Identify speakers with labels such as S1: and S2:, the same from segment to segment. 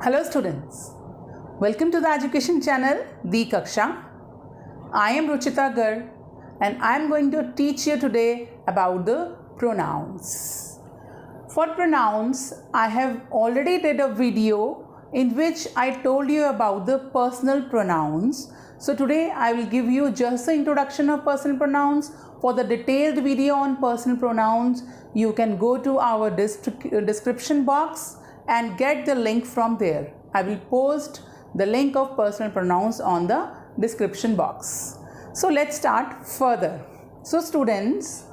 S1: Hello students, welcome to the education channel The Kaksha. I am Ruchita Garg and I am going to teach you today about the pronouns. For pronouns, I have already did a video in which I told you about the personal pronouns. So today I will give you just the introduction of personal pronouns. For the detailed video on personal pronouns, you can go to our description box and get the link from there. I will post the link of personal pronouns on the description box. So let's start further. So students,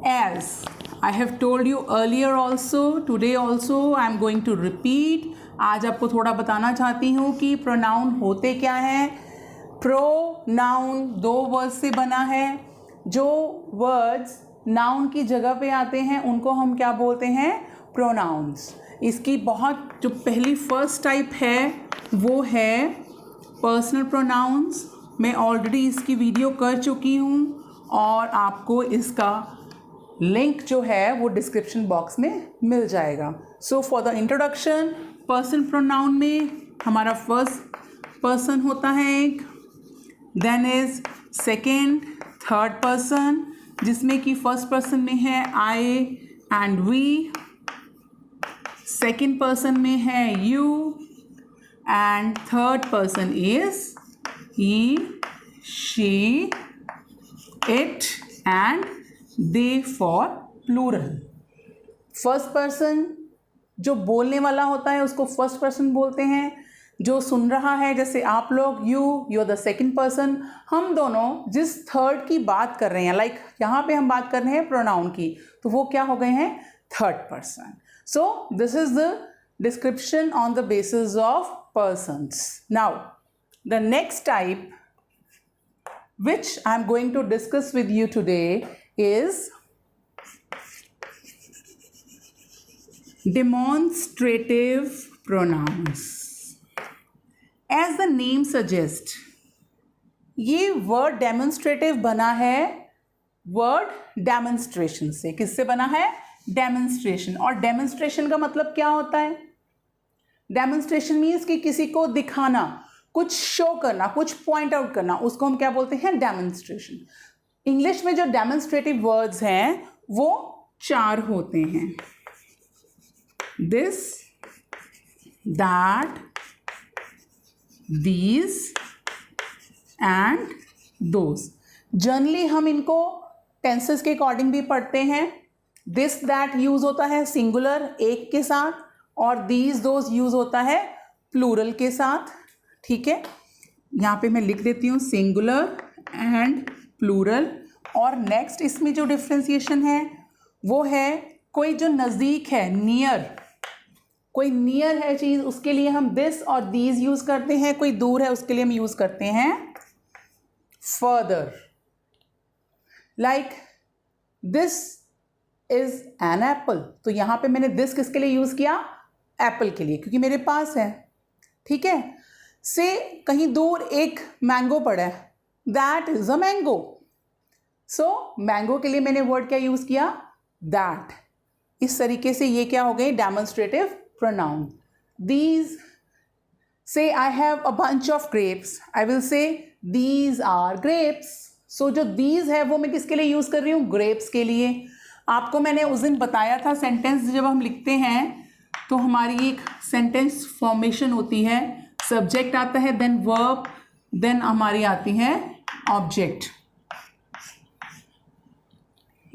S1: as I have told you earlier also, today also I am going to repeat. आज आपको थोड़ा बताना चाहती हूँ कि pronoun होते क्या हैं. प्रोनाउन दो वर्ड से बना है. जो वर्ड्स नाउन की जगह पे आते हैं उनको हम क्या बोलते हैं? प्रोनाउंस. इसकी बहुत जो पहली फर्स्ट टाइप है वो है पर्सनल प्रोनाउंस. मैं ऑलरेडी इसकी वीडियो कर चुकी हूँ और आपको इसका लिंक जो है वो डिस्क्रिप्शन बॉक्स में मिल जाएगा. So for the introduction, personal pronoun में हमारा फर्स्ट पर्सन होता है एक, then is second, third person, जिसमें कि फर्स्ट पर्सन में है I and we, second person में है you and third person is he, she, it and they for plural. First person जो बोलने वाला होता है उसको फर्स्ट पर्सन बोलते हैं. जो सुन रहा है जैसे आप लोग, you are the second person. हम दोनों जिस थर्ड की बात कर रहे हैं, लाइक यहाँ पे हम बात कर रहे हैं प्रोनाउन की, तो वो क्या हो गए हैं? Third person. So this is the description on the basis of persons. Now the next type which I am going to discuss with you today is demonstrative pronouns. As the name suggests, ये word demonstrative बना है word demonstration से. किससे बना है? Demonstration. और demonstration का मतलब क्या होता है? डेमोन्स्ट्रेशन मीन्स कि किसी को दिखाना, कुछ शो करना, कुछ पॉइंट आउट करना, उसको हम क्या बोलते हैं? डेमोन्स्ट्रेशन. इंग्लिश में जो डेमोन्स्ट्रेटिव वर्ड्स हैं वो 4 होते हैं. This, that, these and those. Generally हम इनको टेंसेस के अकॉर्डिंग भी पढ़ते हैं. दिस दैट यूज होता है सिंगुलर एक के साथ और दीज दोज यूज होता है प्लूरल के साथ. ठीक है, यहाँ पे मैं लिख देती हूँ सिंगुलर एंड प्लूरल. और नेक्स्ट इसमें जो डिफ्रेंसिएशन है वो है कोई जो नज़दीक है, नियर, कोई नियर है चीज़, उसके लिए हम दिस और दीज यूज़ करते हैं. कोई दूर है उसके लिए हम यूज़ करते हैं further. Like this is an apple. तो यहाँ पे मैंने दिस किसके लिए यूज़ किया? एप्पल के लिए, क्योंकि मेरे पास है. ठीक है. से कहीं दूर एक मैंगो पड़ा है, that is a mango. So mango के लिए मैंने वर्ड क्या यूज़ किया? दैट. इस तरीके से ये क्या हो गए? Demonstrative pronoun. These, say I have a bunch of grapes, I will say these are grapes. So जो दीज है वो मैं किसके लिए यूज़ कर रही हूँ? ग्रेप्स के लिए. आपको मैंने उस दिन बताया था सेंटेंस जब हम लिखते हैं तो हमारी एक सेंटेंस फॉर्मेशन होती है. सब्जेक्ट आता है, देन वर्ब, देन हमारी आती है ऑब्जेक्ट.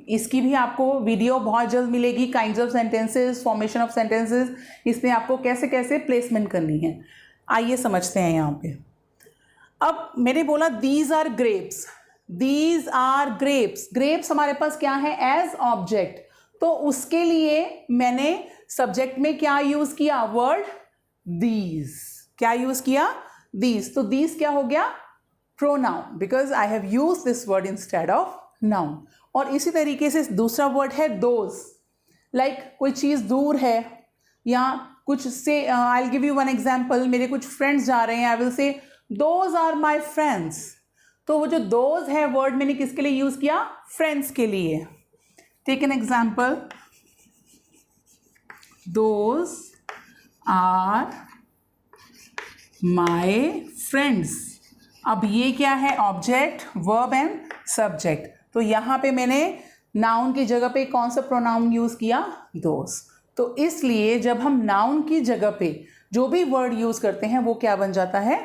S1: इसकी भी आपको वीडियो बहुत जल्द मिलेगी. Kinds of sentences, formation of sentences, इसमें आपको कैसे कैसे प्लेसमेंट करनी है. आइए समझते हैं यहाँ पे. अब मैंने बोला these are grapes. These are grapes. Grapes हमारे पास क्या है? As object. तो उसके लिए मैंने सब्जेक्ट में क्या यूज किया? Word these. क्या यूज किया? दीज. तो दीज क्या हो गया? Pronoun, because I have use this word instead of noun. और इसी तरीके से दूसरा वर्ड है दोज. लाइक कोई चीज़ दूर है या कुछ से, I will give you one example. मेरे कुछ फ्रेंड्स जा रहे हैं, I will say those are my friends. तो वो जो दोज है वर्ड मैंने किसके लिए यूज किया? फ्रेंड्स के लिए. Take an example. Those are my friends. अब ये क्या है? Object, verb and subject. तो यहाँ पे मैंने नाउन की जगह पे कौन सा प्रोनाउन यूज़ किया? दोस। तो इसलिए जब हम नाउन की जगह पे जो भी वर्ड यूज़ करते हैं वो क्या बन जाता है?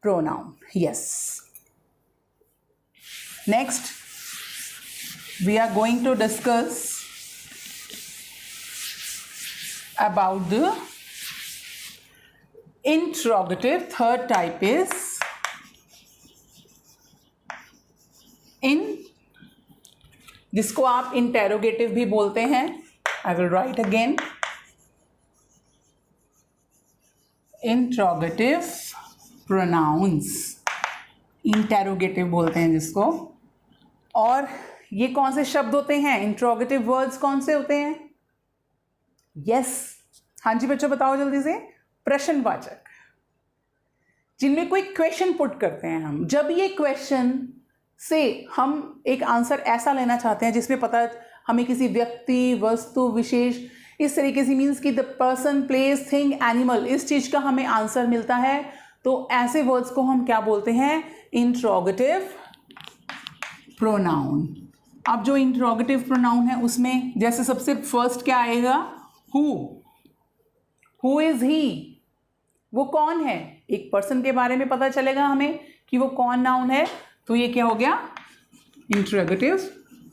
S1: Pronoun. Yes. Next we are going to discuss about the interrogative. Third type is जिसको आप interrogative भी बोलते हैं। I will write again. Interrogative pronouns, interrogative बोलते हैं जिसको। और ये कौन से शब्द होते हैं? इंट्रोगेटिव वर्ड्स कौन से होते हैं? यस, हाँ जी बच्चों बताओ जल्दी से। प्रश्नवाचक, जिनमें कोई क्वेश्चन पुट करते हैं हम। जब ये क्वेश्चन से हम एक आंसर ऐसा लेना चाहते हैं जिसमें पता हमें किसी व्यक्ति, वस्तु, विशेष, इस तरीके से मीन्स कि the person, place, thing, animal, इस चीज़ का हमें आंसर मिलता है, तो ऐसे वर्ड्स को हम क्या बोलते हैं? Interrogative pronoun. अब जो इंट्रोगेटिव प्रोनाउन है उसमें जैसे सबसे फर्स्ट क्या आएगा? हु इज ही, वो कौन है? एक पर्सन के बारे में पता चलेगा हमें कि वो कौन नाउन है, तो ये क्या हो गया? Interrogative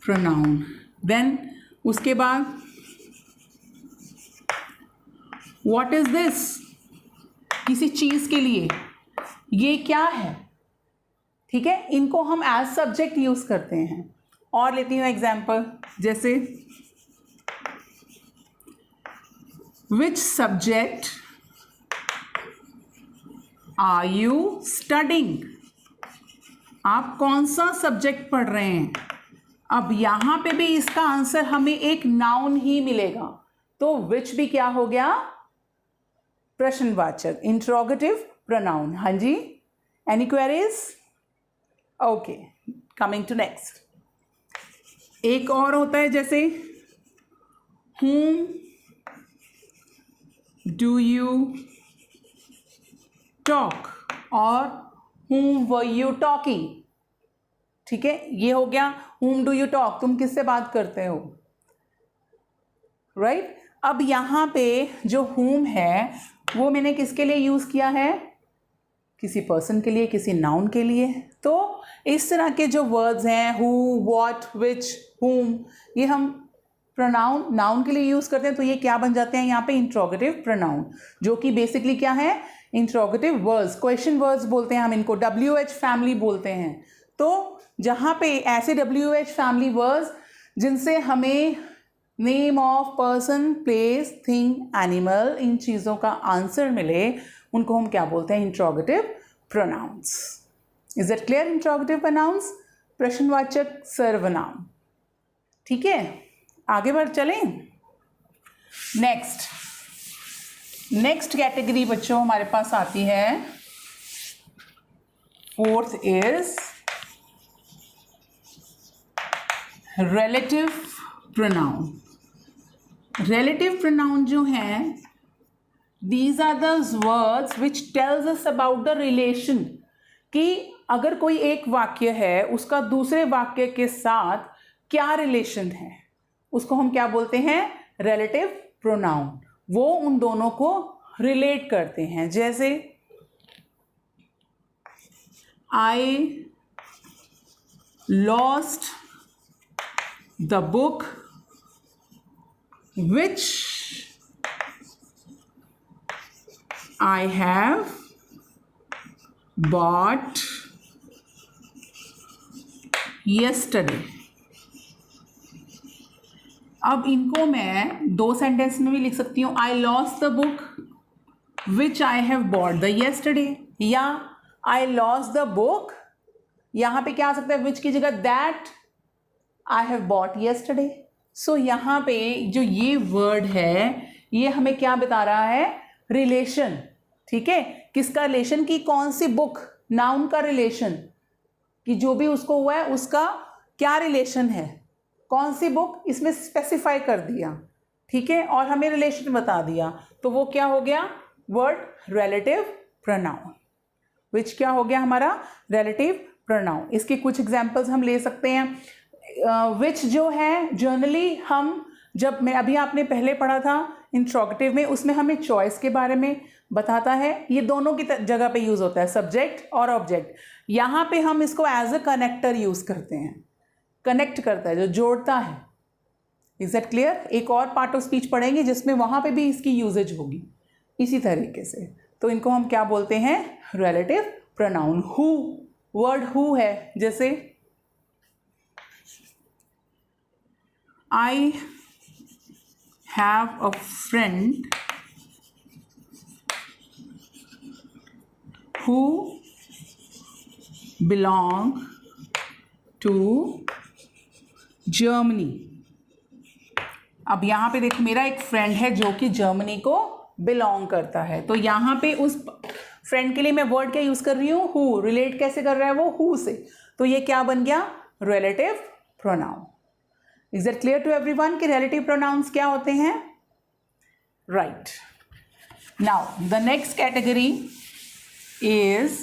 S1: pronoun. देन उसके बाद व्हाट इज दिस, किसी चीज के लिए ये क्या है, ठीक है, इनको हम एज सब्जेक्ट यूज करते हैं। और लेती हूँ एग्जाम्पल, जैसे which subject are you studying, आप कौन सा सब्जेक्ट पढ़ रहे हैं। अब यहां पे भी इसका आंसर हमें एक नाउन ही मिलेगा, तो विच भी क्या हो गया? प्रश्नवाचक, इंट्रोगेटिव प्रोनाउन। हाँ जी, any queries? Okay, coming to next. एक और होता है जैसे whom do you talk और whom were you talking, ठीक है, ये हो गया whom do you talk, तुम किससे बात करते हो, राइट। अब यहाँ पे जो whom है वो मैंने किसके लिए यूज़ किया है? किसी पर्सन के लिए, किसी नाउन के लिए। तो इस तरह के जो वर्ड्स हैं हु, व्हाट, विच, whom, ये हम प्रोनाउन नाउन के लिए यूज़ करते हैं, तो ये क्या बन जाते हैं यहाँ पे? इंट्रोगेटिव प्रोनाउन, जो कि बेसिकली क्या है? इंट्रोगेटिव वर्ड्स, क्वेश्चन वर्ड्स बोलते हैं हम इनको, WH फैमिली बोलते हैं। तो जहाँ पे ऐसे WH फैमिली वर्ड्स जिनसे हमें name of person, place, thing, animal, इन चीज़ों का आंसर मिले, उनको हम क्या बोलते हैं? Interrogative pronouns. Is it clear? Interrogative pronouns, प्रश्नवाचक सर्वनाम। ठीक है, आगे बढ़ चलें। नेक्स्ट कैटेगरी बच्चों हमारे पास आती है, fourth is relative pronoun. Relative pronoun जो हैं, these are those words which tells us about the relation, कि अगर कोई एक वाक्य है उसका दूसरे वाक्य के साथ क्या रिलेशन है, उसको हम क्या बोलते हैं? Relative pronoun. वो उन दोनों को रिलेट करते हैं। जैसे I lost the book which I have bought yesterday। अब इनको मैं दो सेंटेंस में भी लिख सकती हूँ, I lost the book which I have bought the yesterday, या I lost the book, यहाँ पे क्या आ सकता है? which की जगह that I have bought yesterday। सो यहाँ पे जो ये वर्ड है ये हमें क्या बता रहा है? रिलेशन। ठीक है, किसका रिलेशन? की कौन सी बुक, नाउन का रिलेशन, कि जो भी उसको हुआ है उसका क्या रिलेशन है, कौन सी बुक, इसमें स्पेसिफाई कर दिया। ठीक है, और हमें रिलेशन बता दिया, तो वो क्या हो गया? Word relative pronoun. विच क्या हो गया हमारा रिलेटिव प्रोनाउन। इसके कुछ एग्जांपल्स हम ले सकते हैं। विच जो है जनरली हम जब मैं अभी आपने पहले पढ़ा था इंट्रोगेटिव में, उसमें हमें चॉइस के बारे में बताता है। ये दोनों की जगह पे यूज होता है, सब्जेक्ट और ऑब्जेक्ट। यहाँ पे हम इसको एज अ कनेक्टर यूज करते हैं, कनेक्ट करता है, जो जोड़ता है। Is that clear? एक और पार्ट ऑफ स्पीच पढ़ेंगे जिसमें वहाँ पे भी इसकी यूजेज होगी इसी तरीके से। तो इनको हम क्या बोलते हैं? Relative pronoun. Who, word who है, जैसे I have a friend who belong to Germany. अब यहाँ पे देखो मेरा एक फ्रेंड है जो कि जर्मनी को बिलोंग करता है, तो यहाँ पे उस फ्रेंड के लिए मैं वर्ड क्या यूज कर रही हूँ? हु। रिलेट कैसे कर रहा है वो? हु से। तो ये क्या बन गया? Relative pronoun. Is that clear to everyone कि रिलेटिव प्रोनाउंस क्या होते हैं? Right. Now the next category is,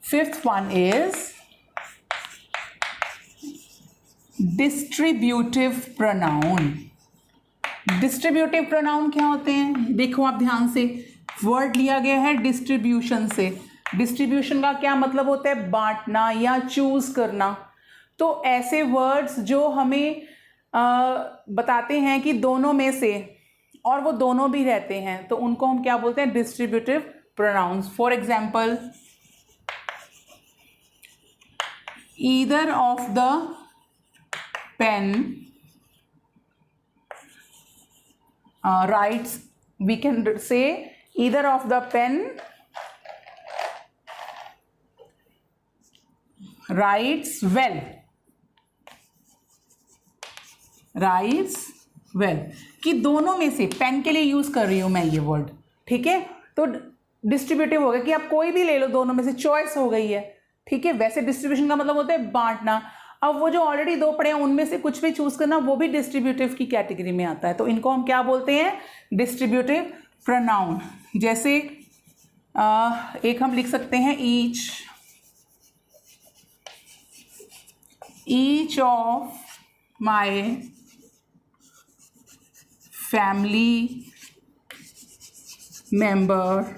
S1: fifth one is distributive pronoun. Distributive pronoun क्या होते हैं? देखो आप ध्यान से, वर्ड लिया गया है डिस्ट्रीब्यूशन से। डिस्ट्रीब्यूशन का क्या मतलब होता है? बांटना या चूज करना। तो ऐसे वर्ड्स जो हमें बताते हैं कि दोनों में से, और वो दोनों भी रहते हैं, तो उनको हम क्या बोलते हैं? Distributive pronouns. For example, either of the pen writes, we can say either of the pen writes well, writes well, कि दोनों में से, पेन के लिए यूज कर रही हूं मैं ये वर्ड, ठीक है? तो डिस्ट्रीब्यूटिव हो गया कि आप कोई भी ले लो, दोनों में से चॉइस हो गई है, ठीक है? वैसे डिस्ट्रीब्यूशन का मतलब होता है बांटना। अब वो जो ऑलरेडी दो पड़े हैं उनमें से कुछ भी चूज करना, वो भी डिस्ट्रीब्यूटिव की कैटेगरी में आता है। तो इनको हम क्या बोलते हैं? Distributive pronoun. जैसे एक हम लिख सकते हैं each of my family member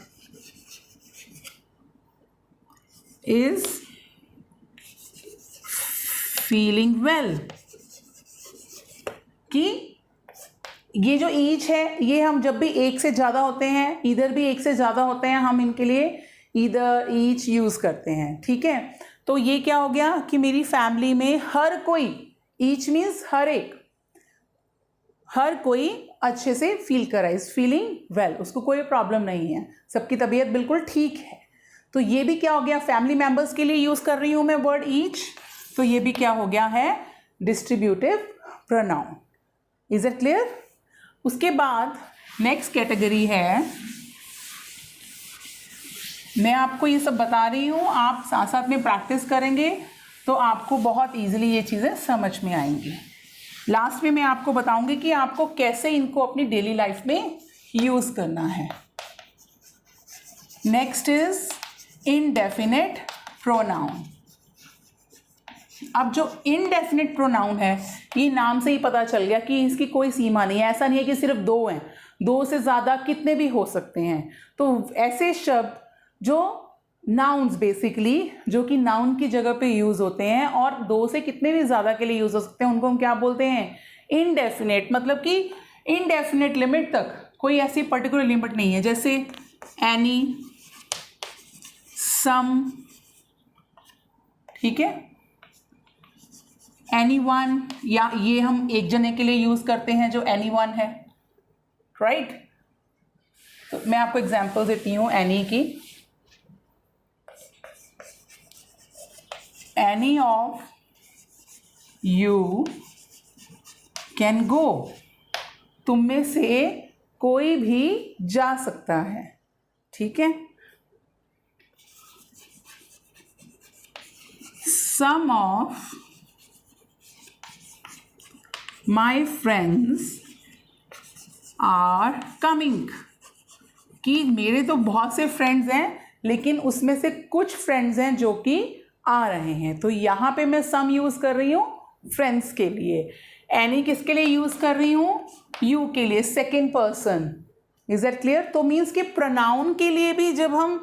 S1: is feeling well. कि ये जो ईच है, ये हम जब भी एक से ज़्यादा होते हैं, इधर भी एक से ज़्यादा होते हैं, हम इनके लिए इधर ईच यूज़ करते हैं, ठीक है? तो ये क्या हो गया कि मेरी फैमिली में हर कोई, ईच मीन्स हर एक, हर कोई अच्छे से फील कर रहा है, इज फीलिंग वेल, उसको कोई प्रॉब्लम नहीं है, सबकी तबीयत बिल्कुल ठीक है। तो ये भी क्या हो गया? फैमिली मेंबर्स के लिए यूज़ कर रही हूँ मैं वर्ड ईच, तो ये भी क्या हो गया है? Distributive pronoun. Is it clear? उसके बाद नेक्स्ट कैटेगरी है, मैं आपको ये सब बता रही हूँ, आप साथ साथ में प्रैक्टिस करेंगे तो आपको बहुत इजीली ये चीज़ें समझ में आएंगी। लास्ट में मैं आपको बताऊंगी कि आपको कैसे इनको अपनी डेली लाइफ में यूज़ करना है। Next is indefinite pronoun. अब जो इनडेफिनेट प्रोनाउन है, ये नाम से ही पता चल गया कि इसकी कोई सीमा नहीं है। ऐसा नहीं है कि सिर्फ दो हैं, दो से ज़्यादा कितने भी हो सकते हैं। तो ऐसे शब्द जो नाउन्स बेसिकली, जो कि नाउन की जगह पे यूज़ होते हैं और दो से कितने भी ज़्यादा के लिए यूज़ हो सकते हैं, उनको हम क्या बोलते हैं? इनडेफिनेट। मतलब कि इनडेफिनेट लिमिट तक, कोई ऐसी पर्टिकुलर लिमिट नहीं है। जैसे एनी, सम, ठीक है, एनीवन, या ये हम एक जने के लिए यूज करते हैं जो एनीवन है, राइट? तो मैं आपको एग्जांपल देती हूँ एनी की। Any of you can go, तुम में से कोई भी जा सकता है, ठीक है? सम of my friends are coming, कि मेरे तो बहुत से फ्रेंड्स हैं, लेकिन उसमें से कुछ फ्रेंड्स हैं जो कि आ रहे हैं, तो यहाँ पे मैं सम यूज़ कर रही हूँ फ्रेंड्स के लिए। एनी किसके लिए यूज़ कर रही हूँ? यू के लिए, second person. Is that clear? तो मीन्स कि प्रोनाउन के लिए भी जब हम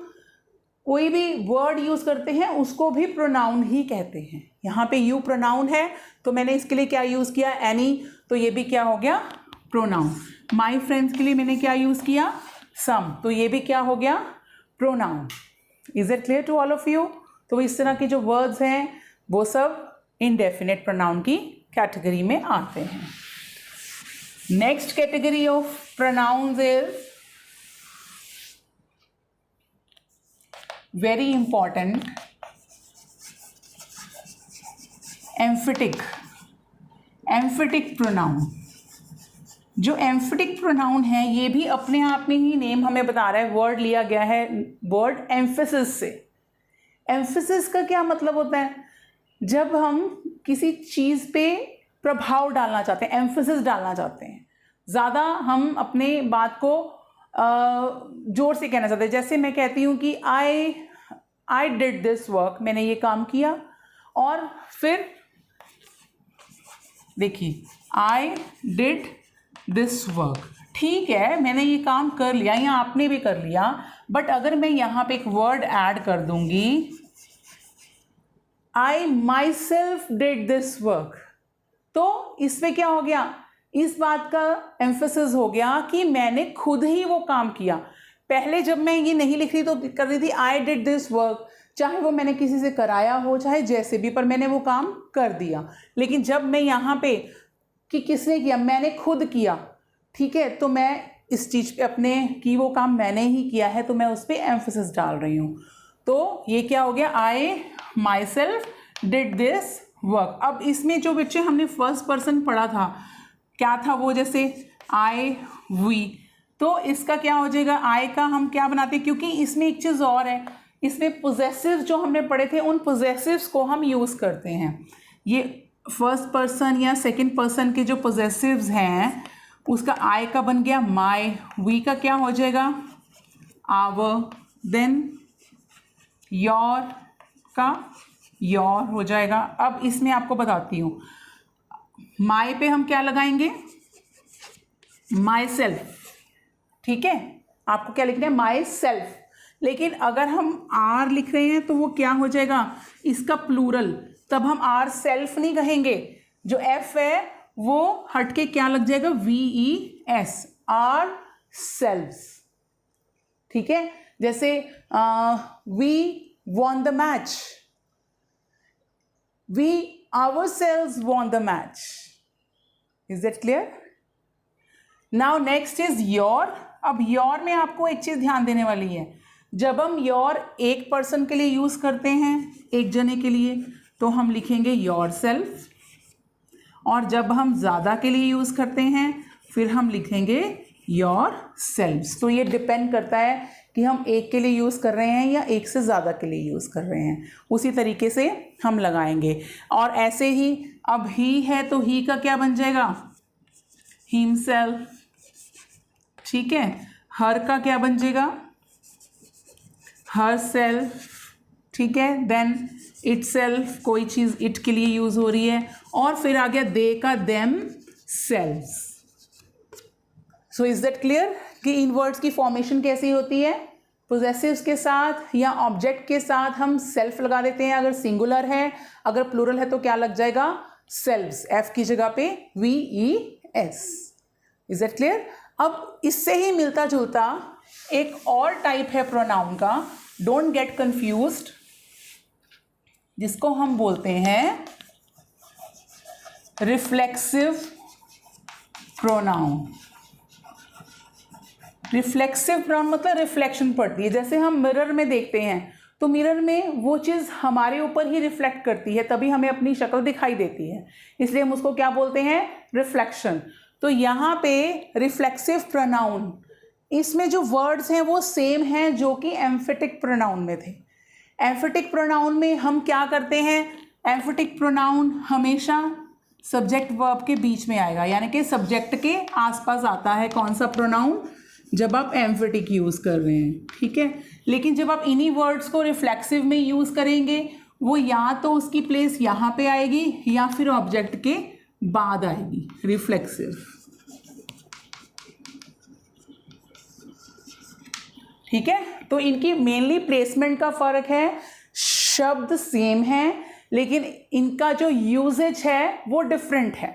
S1: कोई भी वर्ड यूज़ करते हैं उसको भी प्रोनाउन ही कहते हैं। यहाँ पे यू प्रोनाउन है, तो मैंने इसके लिए क्या यूज़ किया? एनी, तो ये भी क्या हो गया? प्रोनाउन। माई फ्रेंड्स के लिए मैंने क्या यूज़ किया? सम, तो ये भी क्या हो गया? Pronoun. Is it clear to all of you? तो इस तरह के जो वर्ड्स हैं वो सब इंडेफिनिट प्रोनाउन की कैटेगरी में आते हैं। Next category of pronouns is very important, emphatic. Emphatic pronoun, जो एम्फेटिक प्रोनाउन है ये भी अपने आप में ही नेम हमें बता रहा है। वर्ड लिया गया है वर्ड एम्फेसिस से। एम्फेसिस का क्या मतलब होता है? जब हम किसी चीज़ पे प्रभाव डालना चाहते हैं, एम्फेसिस डालना चाहते हैं, ज़्यादा हम अपने बात को जोर से कहना चाहते हैं। जैसे मैं कहती हूँ कि आई डिड दिस वर्क, मैंने ये काम किया, और फिर देखिए आई डिड दिस वर्क, ठीक है मैंने ये काम कर लिया या आपने भी कर लिया, बट अगर मैं यहाँ पे एक वर्ड ऐड कर दूंगी, I myself did this work, तो इसमें क्या हो गया? इस बात का एम्फेसिस हो गया कि मैंने खुद ही वो काम किया। पहले जब मैं ये नहीं लिख रही तो कर रही थी आई डिड दिस वर्क, चाहे वो मैंने किसी से कराया हो चाहे जैसे भी, पर मैंने वो काम कर दिया। लेकिन जब मैं यहाँ पे कि किसने किया, मैंने खुद किया, ठीक है, तो मैं इस चीज़ पे अपने कि वो काम मैंने ही किया है, तो मैं उस पर एम्फेसिस डाल रही हूँ। तो ये क्या हो गया? I myself did this work. अब इसमें जो बच्चे हमने फर्स्ट पर्सन पढ़ा था, क्या था वो? जैसे आई, वी, तो इसका क्या हो जाएगा? आई का हम क्या बनाते हैं, क्योंकि इसमें एक चीज़ और है, इसमें पोजेसिव जो हमने पढ़े थे उन पोजेसिव्स को हम यूज़ करते हैं। ये फर्स्ट पर्सन या सेकंड पर्सन के जो पोजेसिव्स हैं उसका आई का बन गया माई, वी का क्या हो जाएगा? आवर, देन योर का योर हो जाएगा। अब इसमें आपको बताती हूँ, माई पे हम क्या लगाएंगे? माई सेल्फ, ठीक है, आपको क्या लिखना है? My self. लेकिन अगर हम आर लिख रहे हैं तो वो क्या हो जाएगा? इसका प्लूरल, तब हम आर सेल्फ नहीं कहेंगे, जो एफ है वो हट के क्या लग जाएगा? V E S, ourselves, ठीक है। जैसे we won the match, we ourselves won the match. Is that clear? Now next is your. अब your में आपको एक चीज़ ध्यान देने वाली है, जब हम your एक पर्सन के लिए यूज़ करते हैं, एक जने के लिए, तो हम लिखेंगे yourself, और जब हम ज़्यादा के लिए यूज़ करते हैं फिर हम लिखेंगे yourselves। तो ये डिपेंड करता है कि हम एक के लिए यूज़ कर रहे हैं या एक से ज़्यादा के लिए यूज़ कर रहे हैं, उसी तरीके से हम लगाएंगे। और ऐसे ही अब ही है तो ही का क्या बन जाएगा? himself, ठीक है। हर का क्या बन जाएगा? herself, ठीक है। देन itself, कोई चीज़ इट के लिए यूज़ हो रही है, और फिर आ गया दे का themselves। So is that clear कि इन वर्ड्स की फॉर्मेशन कैसी होती है? पोजेसिव्स के साथ या ऑब्जेक्ट के साथ हम सेल्फ लगा देते हैं अगर सिंगुलर है, अगर प्लूरल है तो क्या लग जाएगा? सेल्व्स, एफ की जगह पे we E S. Is that clear? अब इससे ही मिलता जुलता एक और टाइप है प्रोनाउन का, डोंट गेट कंफ्यूज्ड, जिसको हम बोलते हैं रिफ्लेक्सिव प्रोनाउन। रिफ्लेक्सिव प्रोनाउन मतलब रिफ्लेक्शन पड़ती है। जैसे हम मिरर में देखते हैं तो मिरर में वो चीज़ हमारे ऊपर ही रिफ्लेक्ट करती है, तभी हमें अपनी शक्ल दिखाई देती है, इसलिए हम उसको क्या बोलते हैं? रिफ्लेक्शन। तो यहाँ पे रिफ्लेक्सिव प्रोनाउन, इसमें जो वर्ड्स हैं वो सेम हैं जो कि एम्फेटिक प्रोनाउन में थे। एम्फेटिक प्रोनाउन में हम क्या करते हैं? एम्फेटिक प्रोनाउन हमेशा सब्जेक्ट वर्ब के बीच में आएगा, यानी कि सब्जेक्ट के आसपास आता है। कौन सा प्रोनाउन? जब आप एम्फेटिक यूज़ कर रहे हैं, ठीक है। लेकिन जब आप इन्हीं वर्ड्स को रिफ्लेक्सिव में यूज़ करेंगे, वो या तो उसकी प्लेस यहाँ पे आएगी या फिर ऑब्जेक्ट के बाद आएगी, रिफ्लेक्सिव, ठीक है। तो इनकी मेनली प्लेसमेंट का फ़र्क है, शब्द सेम है लेकिन इनका जो यूजेज है वो डिफरेंट है।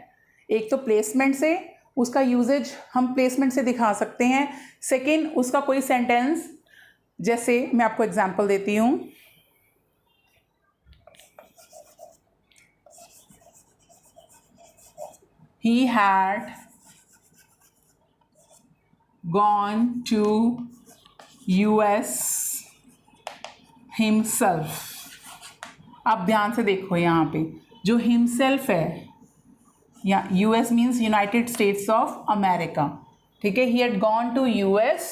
S1: एक तो प्लेसमेंट से, उसका यूजेज हम प्लेसमेंट से दिखा सकते हैं। सेकंड, उसका कोई सेंटेंस, जैसे मैं आपको एग्जांपल देती हूँ, he had gone to US himself। आप ध्यान से देखो यहाँ पे जो himself है, या US means United states of America, ठीक है। he had gone to US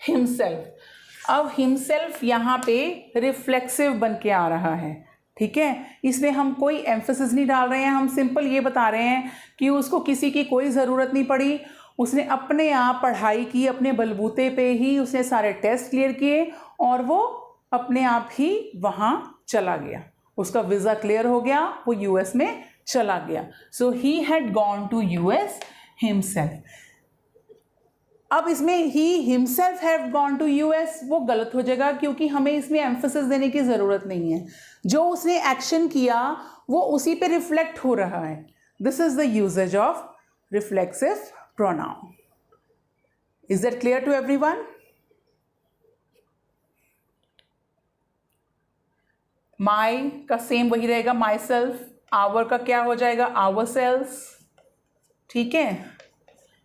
S1: himself। अब himself यहाँ पे रिफ्लेक्सिव बन के आ रहा है, ठीक है। इसमें हम कोई एम्फेसिस नहीं डाल रहे हैं, हम सिंपल ये बता रहे हैं कि उसको किसी की कोई ज़रूरत नहीं पड़ी, उसने अपने आप पढ़ाई की, अपने बलबूते पे ही उसने सारे टेस्ट क्लियर किए और वो अपने आप ही वहाँ चला गया, उसका वीज़ा क्लियर हो गया, वो यूएस में चला गया। So he had gone to US himself. अब इसमें he himself have gone to US वो गलत हो जाएगा, क्योंकि हमें इसमें एम्फेसिस देने की ज़रूरत नहीं है। जो उसने एक्शन किया वो उसी पे रिफ्लेक्ट हो रहा है। This is the usages of reflexive pronoun. Is that clear to everyone? My का सेम वही रहेगा, माई सेल्फ। आवर का क्या हो जाएगा, आवर सेल्स, ठीक है।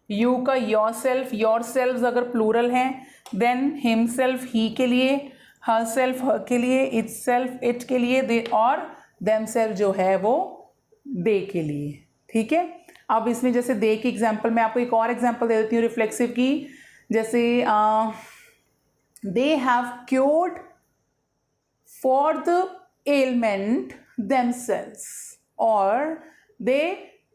S1: यू का योर सेल्फ, योर सेल्व्स अगर प्लूरल हैं, देन हिम सेल्फ ही के लिए, हर सेल्फ हर के लिए, इट सेल्फ इट के लिए, दे और देम सेल्फ जो है वो दे के लिए, ठीक है। अब इसमें जैसे दे की एग्जांपल, मैं आपको एक और एग्जांपल दे देती हूँ रिफ्लेक्सिव की। जैसे they have cured for the ailment themselves, or they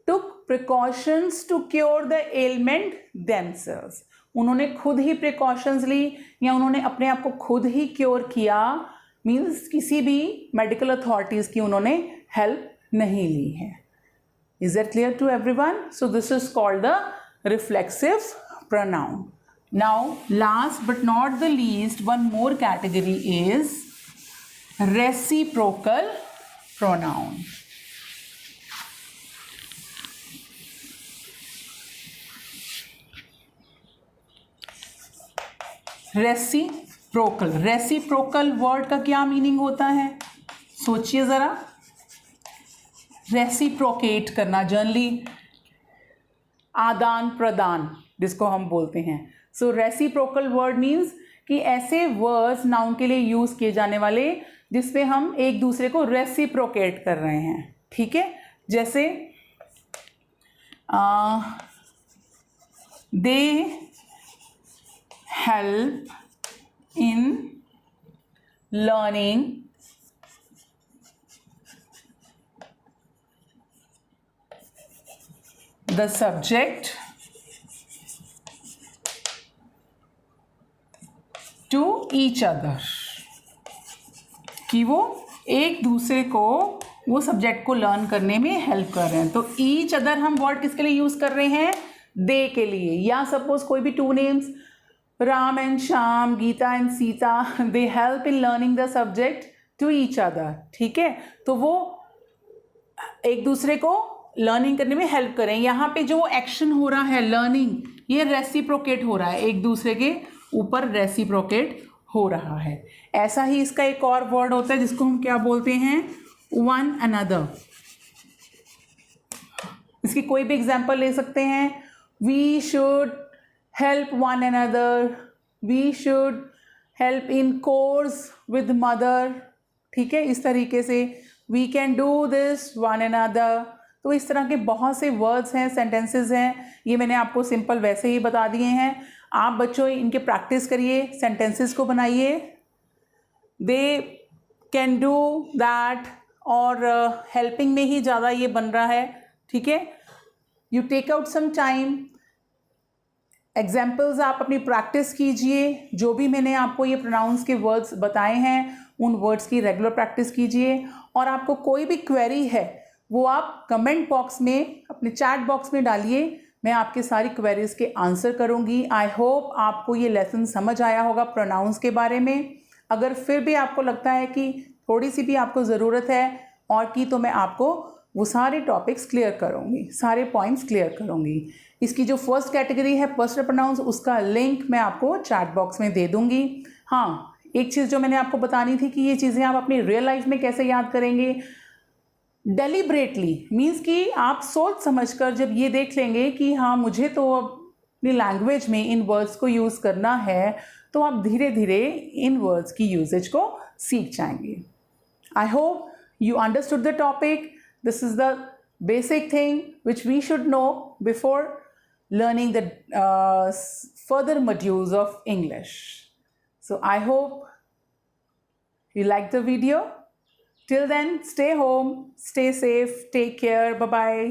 S1: took precautions to cure the ailment themselves। उन्होंने खुद ही प्रिकॉशंस ली या उन्होंने अपने आप को खुद ही क्योर किया, मीन्स किसी भी मेडिकल अथॉरिटीज़ की उन्होंने हेल्प नहीं ली है। Is that clear to everyone? So this is called the reflexive pronoun. Now last but not the least, one more category is reciprocal pronoun. Reciprocal, reciprocal word का क्या meaning होता है, सोचिए ज़रा। रेसिप्रोकेट करना, जनरली आदान प्रदान जिसको हम बोलते हैं। सो रेसिप्रोकल वर्ड मीन्स कि ऐसे वर्ड्स नाउन के लिए यूज़ किए जाने वाले जिसपे हम एक दूसरे को रेसिप्रोकेट कर रहे हैं, ठीक है। जैसे दे help in learning the subject to each other, कि वो एक दूसरे को वो सब्जेक्ट को लर्न करने में हेल्प कर रहे हैं। तो ईच अदर हम वर्ड किसके लिए यूज़ कर रहे हैं, दे के लिए। या सपोज कोई भी two names, Ram and Shyam, Gita and Sita, they help in learning the subject to each other, ठीक है। तो वो एक दूसरे को लर्निंग करने में हेल्प करें। यहाँ पे जो एक्शन हो रहा है लर्निंग, ये रेसिप्रोकेट हो रहा है, एक दूसरे के ऊपर रेसिप्रोकेट हो रहा है। ऐसा ही इसका एक और वर्ड होता है जिसको हम क्या बोलते हैं, वन अनदर। इसकी कोई भी एग्जाम्पल ले सकते हैं। We should help one another, we should help in course with mother, ठीक है। इस तरीके से we can do this one another। तो इस तरह के बहुत से वर्ड्स हैं, सेंटेंसेस हैं, ये मैंने आपको सिंपल वैसे ही बता दिए हैं। आप बच्चों इनके प्रैक्टिस करिए, सेंटेंसेस को बनाइए। दे कैन डू दैट, और हेल्पिंग में ही ज़्यादा ये बन रहा है, ठीक है। You take out some time examples आप अपनी प्रैक्टिस कीजिए, जो भी मैंने आपको ये प्रोनाउंस के वर्ड्स बताए हैं उन वर्ड्स की रेगुलर प्रैक्टिस कीजिए। और आपको कोई भी क्वेरी है वो आप कमेंट बॉक्स में, अपने चैट बॉक्स में डालिए, मैं आपके सारी क्वेरीज के आंसर करूंगी। आई होप आपको ये लेसन समझ आया होगा प्रोनाउंस के बारे में। अगर फिर भी आपको लगता है कि थोड़ी सी भी आपको ज़रूरत है और की, तो मैं आपको वो सारे टॉपिक्स क्लियर करूंगी, सारे पॉइंट्स क्लियर करूंगी। इसकी जो फर्स्ट कैटेगरी है पर्सनल प्रोनाउंस, उसका लिंक मैं आपको चैट बॉक्स में दे दूंगी। हाँ, एक चीज़ जो मैंने आपको बतानी थी कि ये चीज़ें आप अपनी रियल लाइफ में कैसे याद करेंगे। डेलिब्रेटली मीन्स कि आप सोच समझकर जब ये देख लेंगे कि हाँ मुझे तो अपनी लैंग्वेज में इन वर्ड्स को यूज़ करना है, तो आप धीरे धीरे इन वर्ड्स की यूजेज को सीख जाएंगे। I hope you understood the topic. This is the basic thing which we should know before learning the further modules of English. So I hope you liked the video. Till then, stay home, stay safe, take care, bye-bye.